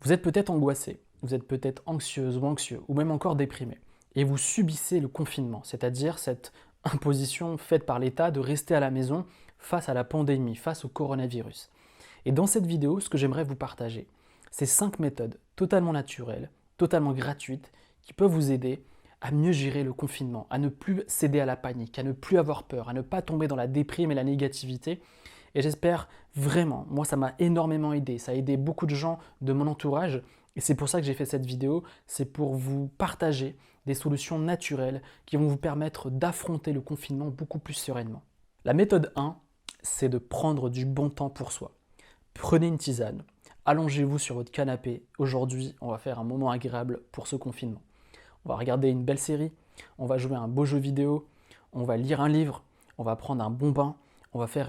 Vous êtes peut-être angoissé, vous êtes peut-être anxieuse ou anxieux, ou même encore déprimé, et vous subissez le confinement, c'est-à-dire cette imposition faite par l'État de rester à la maison face à la pandémie, face au coronavirus. Et dans cette vidéo, ce que j'aimerais vous partager, c'est 5 méthodes totalement naturelles, totalement gratuites, qui peuvent vous aider à mieux gérer le confinement, à ne plus céder à la panique, à ne plus avoir peur, à ne pas tomber dans la déprime et la négativité. Et j'espère vraiment, moi ça m'a énormément aidé, ça a aidé beaucoup de gens de mon entourage. Et c'est pour ça que j'ai fait cette vidéo, c'est pour vous partager des solutions naturelles qui vont vous permettre d'affronter le confinement beaucoup plus sereinement. La méthode 1, c'est de prendre du bon temps pour soi. Prenez une tisane, allongez-vous sur votre canapé. Aujourd'hui, on va faire un moment agréable pour ce confinement. On va regarder une belle série, on va jouer à un beau jeu vidéo, on va lire un livre, on va prendre un bon bain, on va faire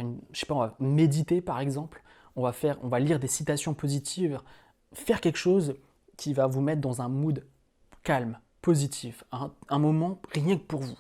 on va méditer par exemple, on va lire des citations positives, faire quelque chose qui va vous mettre dans un mood calme, positif, un moment rien que pour vous.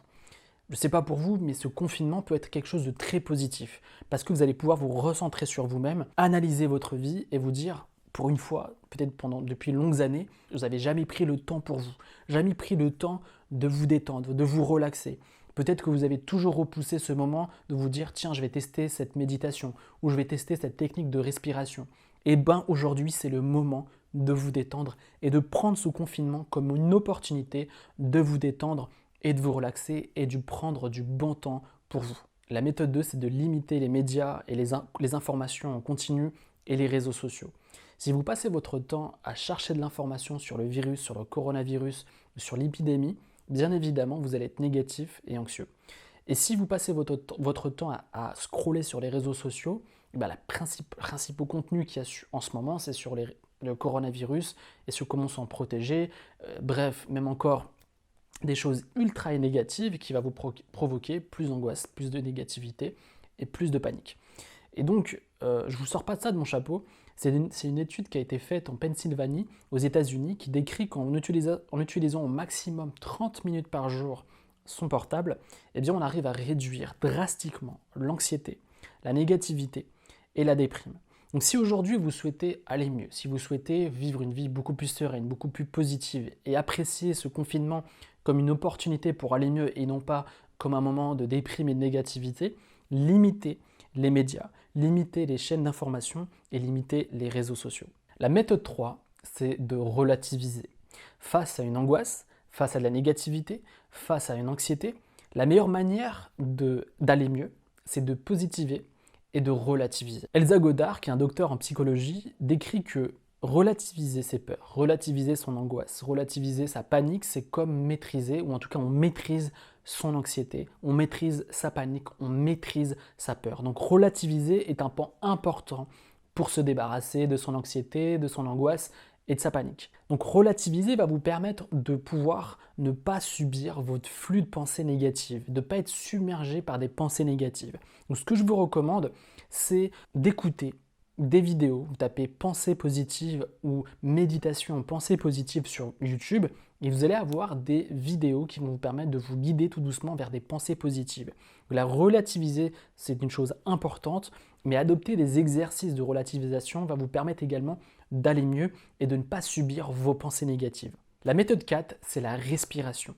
Je ne sais pas pour vous, mais ce confinement peut être quelque chose de très positif parce que vous allez pouvoir vous recentrer sur vous-même, analyser votre vie et vous dire, pour une fois, peut-être depuis de longues années, vous n'avez jamais pris le temps pour vous, jamais pris le temps de vous détendre, de vous relaxer. Peut-être que vous avez toujours repoussé ce moment de vous dire, tiens, je vais tester cette méditation ou je vais tester cette technique de respiration. Et bien aujourd'hui, c'est le moment de vous détendre et de prendre ce confinement comme une opportunité de vous détendre et de vous relaxer et de prendre du bon temps pour vous. La méthode 2, c'est de limiter les médias et les informations en continu et les réseaux sociaux. Si vous passez votre temps à chercher de l'information sur le virus, sur le coronavirus, sur l'épidémie, bien évidemment, vous allez être négatif et anxieux. Et si vous passez votre temps à scroller sur les réseaux sociaux, ben principal contenu qu'il y a en ce moment, c'est sur le coronavirus et sur comment s'en protéger. Bref, même encore des choses ultra négatives qui va vous provoquer plus d'angoisse, plus de négativité et plus de panique. Et donc, je ne vous sors pas de ça de mon chapeau, c'est une étude qui a été faite en Pennsylvanie, aux États-Unis, qui décrit qu'en utilisant au maximum 30 minutes par jour son portable, eh bien on arrive à réduire drastiquement l'anxiété, la négativité et la déprime. Donc si aujourd'hui vous souhaitez aller mieux, si vous souhaitez vivre une vie beaucoup plus sereine, beaucoup plus positive et apprécier ce confinement comme une opportunité pour aller mieux et non pas comme un moment de déprime et de négativité, limitez les médias, limitez les chaînes d'information et limitez les réseaux sociaux. La méthode 3, c'est de relativiser. Face à une angoisse, face à de la négativité, face à une anxiété, la meilleure manière d'aller mieux, c'est de positiver et de relativiser. Elsa Godard, qui est un docteur en psychologie, décrit que relativiser ses peurs, relativiser son angoisse, relativiser sa panique, c'est comme maîtriser, ou en tout cas on maîtrise son anxiété, on maîtrise sa panique, on maîtrise sa peur. Donc relativiser est un pan important pour se débarrasser de son anxiété, de son angoisse et de sa panique. Donc relativiser va vous permettre de pouvoir ne pas subir votre flux de pensées négatives, de ne pas être submergé par des pensées négatives. Donc ce que je vous recommande, c'est d'écouter des vidéos, vous tapez pensée positive ou méditation pensée positive sur YouTube et vous allez avoir des vidéos qui vont vous permettre de vous guider tout doucement vers des pensées positives. La relativiser, c'est une chose importante, mais adopter des exercices de relativisation va vous permettre également d'aller mieux et de ne pas subir vos pensées négatives. La méthode 4, c'est la respiration.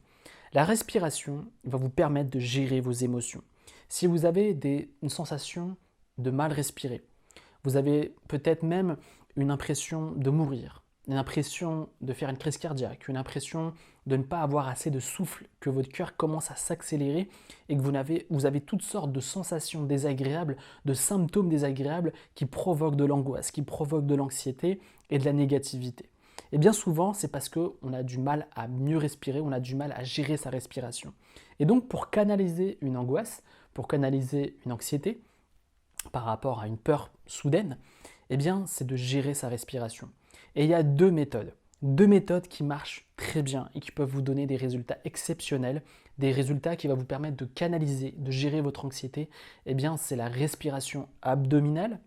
La respiration va vous permettre de gérer vos émotions. Si vous avez une sensation de mal respirer, vous avez peut-être même une impression de mourir, une impression de faire une crise cardiaque, une impression de ne pas avoir assez de souffle, que votre cœur commence à s'accélérer et que vous avez toutes sortes de sensations désagréables, de symptômes désagréables qui provoquent de l'angoisse, qui provoquent de l'anxiété et de la négativité. Et bien souvent, c'est parce qu'on a du mal à mieux respirer, on a du mal à gérer sa respiration. Et donc pour canaliser une angoisse, pour canaliser une anxiété, par rapport à une peur soudaine, eh bien, c'est de gérer sa respiration. Et il y a deux méthodes qui marchent très bien et qui peuvent vous donner des résultats exceptionnels, des résultats qui vont vous permettre de canaliser, de gérer votre anxiété. Eh bien, c'est la respiration abdominale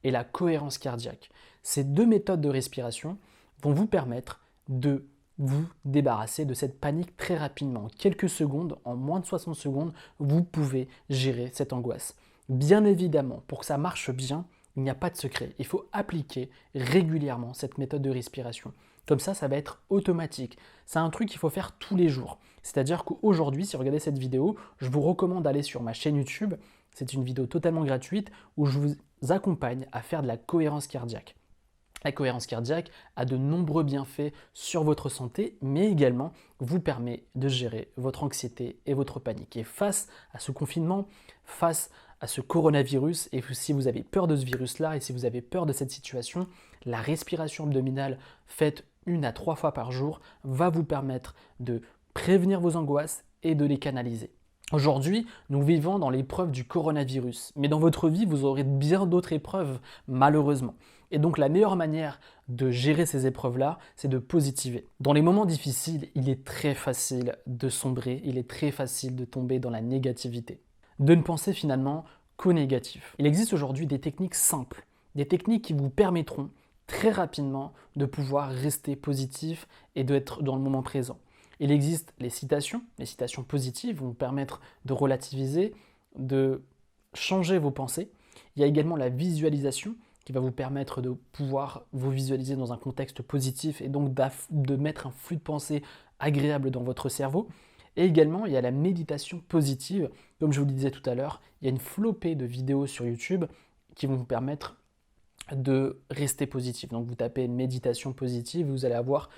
et la cohérence cardiaque. Ces deux méthodes de respiration vont vous permettre de vous débarrasser de cette panique très rapidement. En quelques secondes, en moins de 60 secondes, vous pouvez gérer cette angoisse. Bien évidemment, pour que ça marche bien, Il n'y a pas de secret. Il faut appliquer régulièrement cette méthode de respiration. Comme ça va être automatique. C'est un truc qu'il faut faire tous les jours. C'est-à-dire qu'aujourd'hui, si vous regardez cette vidéo, je vous recommande d'aller sur ma chaîne YouTube. C'est une vidéo totalement gratuite où je vous accompagne à faire de la cohérence cardiaque. La cohérence cardiaque a de nombreux bienfaits sur votre santé, mais également vous permet de gérer votre anxiété et votre panique. Et face à ce confinement, face à ce coronavirus, et si vous avez peur de ce virus-là et si vous avez peur de cette situation, la respiration abdominale faite 1 à 3 fois par jour va vous permettre de prévenir vos angoisses et de les canaliser. Aujourd'hui, nous vivons dans l'épreuve du coronavirus, mais dans votre vie, vous aurez bien d'autres épreuves, malheureusement. Et donc la meilleure manière de gérer ces épreuves-là, c'est de positiver. Dans les moments difficiles, il est très facile de sombrer, il est très facile de tomber dans la négativité, de ne penser finalement qu'au négatif. Il existe aujourd'hui des techniques simples, des techniques qui vous permettront très rapidement de pouvoir rester positif et d'être dans le moment présent. Il existe les citations positives vont vous permettre de relativiser, de changer vos pensées. Il y a également la visualisation qui va vous permettre de pouvoir vous visualiser dans un contexte positif et donc de mettre un flux de pensée agréable dans votre cerveau. Et également, il y a la méditation positive. Comme je vous le disais tout à l'heure, il y a une flopée de vidéos sur YouTube qui vont vous permettre de rester positif. Donc vous tapez méditation positive, vous allez avoir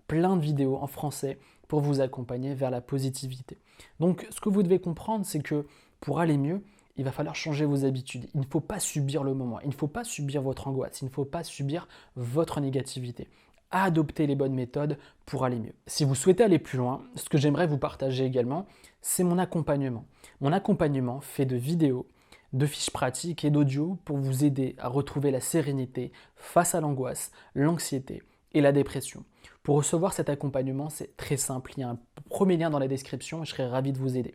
plein de vidéos en français pour vous accompagner vers la positivité. Donc ce que vous devez comprendre, c'est que pour aller mieux, il va falloir changer vos habitudes. Il ne faut pas subir le moment, il ne faut pas subir votre angoisse, il ne faut pas subir votre négativité. Adoptez les bonnes méthodes pour aller mieux. Si vous souhaitez aller plus loin, ce que j'aimerais vous partager également, c'est mon accompagnement. Mon accompagnement fait de vidéos, de fiches pratiques et d'audio pour vous aider à retrouver la sérénité face à l'angoisse, l'anxiété et la dépression. Pour recevoir cet accompagnement, c'est très simple. Il y a un premier lien dans la description et je serai ravi de vous aider.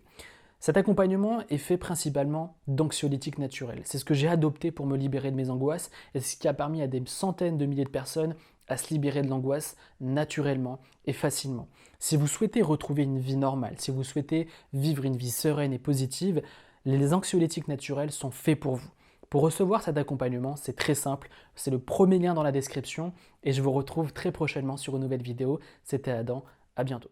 Cet accompagnement est fait principalement d'anxiolytiques naturels. C'est ce que j'ai adopté pour me libérer de mes angoisses et c'est ce qui a permis à des centaines de milliers de personnes à se libérer de l'angoisse naturellement et facilement. Si vous souhaitez retrouver une vie normale, si vous souhaitez vivre une vie sereine et positive, les anxiolytiques naturels sont faits pour vous. Pour recevoir cet accompagnement, c'est très simple, c'est le premier lien dans la description et je vous retrouve très prochainement sur une nouvelle vidéo. C'était Adam, à bientôt.